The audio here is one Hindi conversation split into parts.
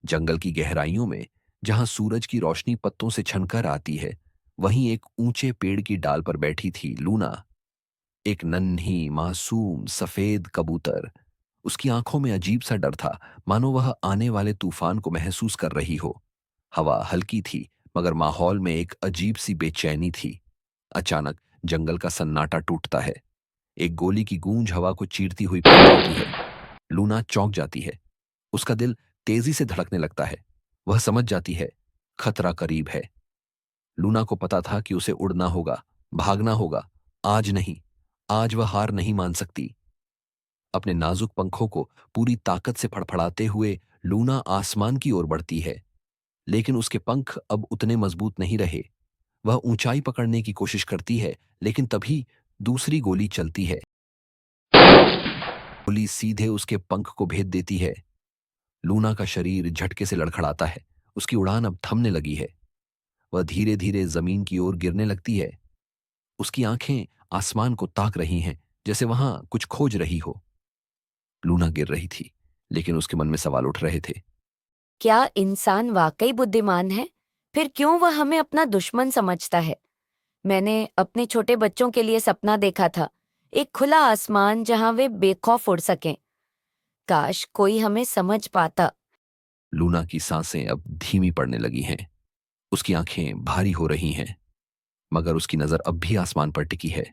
जंगल की गहराइयों में, जहां सूरज की रोशनी पत्तों से छनकर आती है, वहीं एक ऊंचे पेड़ की डाल पर बैठी थी लूना। एक नन्ही मासूम सफेद कबूतर। उसकी आंखों में अजीब सा डर था, मानो वह आने वाले तूफान को महसूस कर रही हो। हवा हल्की थी, मगर माहौल में एक अजीब सी बेचैनी थी। अचानक जंगल का सन्नाटा टूटता है। एक गोली की गूंज हवा को चीरती हुई फैलती है। लूना चौंक जाती है। उसका दिल तेजी से धड़कने लगता है। वह समझ जाती है, खतरा करीब है। लूना को पता था कि उसे उड़ना होगा, भागना होगा। आज नहीं, आज वह हार नहीं मान सकती। अपने नाजुक पंखों को पूरी ताकत से फड़फड़ाते हुए लूना आसमान की ओर बढ़ती है। लेकिन उसके पंख अब उतने मजबूत नहीं रहे। वह ऊंचाई पकड़ने की कोशिश करती है, लेकिन तभी दूसरी गोली चलती है। गोली सीधे उसके पंख को भेद देती है। लूना का शरीर झटके से लड़खड़ाता है। उसकी उड़ान अब थमने लगी है। वह धीरे धीरे जमीन की ओर गिरने लगती है। उसकी आंखें आसमान को ताक रही हैं, जैसे वहां कुछ खोज रही हो। लूना गिर रही थी, लेकिन उसके मन में सवाल उठ रहे थे। क्या इंसान वाकई बुद्धिमान है? फिर क्यों वह हमें अपना दुश्मन समझता है? मैंने अपने छोटे बच्चों के लिए सपना देखा था, एक खुला आसमान जहां वे बेखौफ उड़ सकें। काश कोई हमें समझ पाता। लूना की सांसें अब धीमी पड़ने लगी हैं। उसकी आंखें भारी हो रही हैं, मगर उसकी नजर अब भी आसमान पर टिकी है।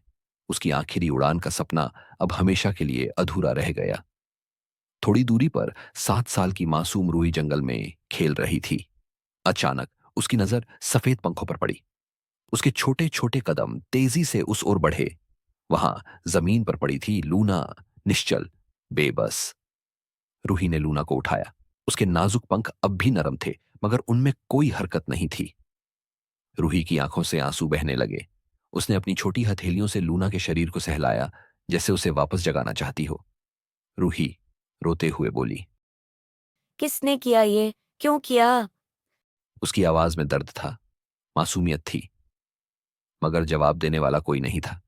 उसकी आखिरी उड़ान का सपना अब हमेशा के लिए अधूरा रह गया। थोड़ी दूरी पर 7 साल की मासूम रूही जंगल में खेल रही थी। अचानक उसकी नजर सफेद पंखों पर पड़ी। उसके छोटे छोटे कदम तेजी से उस ओर बढ़े। वहां जमीन पर पड़ी थी लूना, निश्चल, बेबस। रूही ने लूना को उठाया। उसके नाजुक पंख अब भी नरम थे, मगर उनमें कोई हरकत नहीं थी। रूही की आंखों से आंसू बहने लगे। उसने अपनी छोटी हथेलियों से लूना के शरीर को सहलाया, जैसे उसे वापस जगाना चाहती हो। रूही रोते हुए बोली। किसने किया ये? क्यों किया? उसकी आवाज में दर्द था, मासूमियत थी, मगर जवाब देने वाला कोई नहीं था।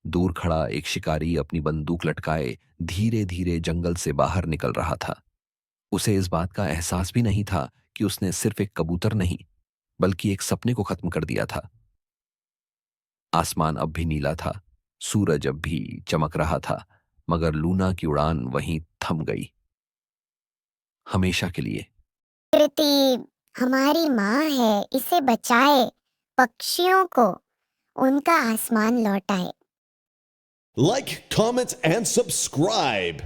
दूर खड़ा एक शिकारी अपनी बंदूक लटकाए धीरे धीरे जंगल से बाहर निकल रहा था। उसे इस बात का एहसास भी नहीं था कि उसने सिर्फ एक कबूतर नहीं, बल्कि एक सपने को खत्म कर दिया था। आसमान अब भी नीला था, सूरज अब भी चमक रहा था, मगर लूना की उड़ान वहीं थम गई, हमेशा के लिए। प्रकृति हमारी माँ है, इसे बचाए, पक्षियों को उनका आसमान लौटाए। Like, comment, and subscribe.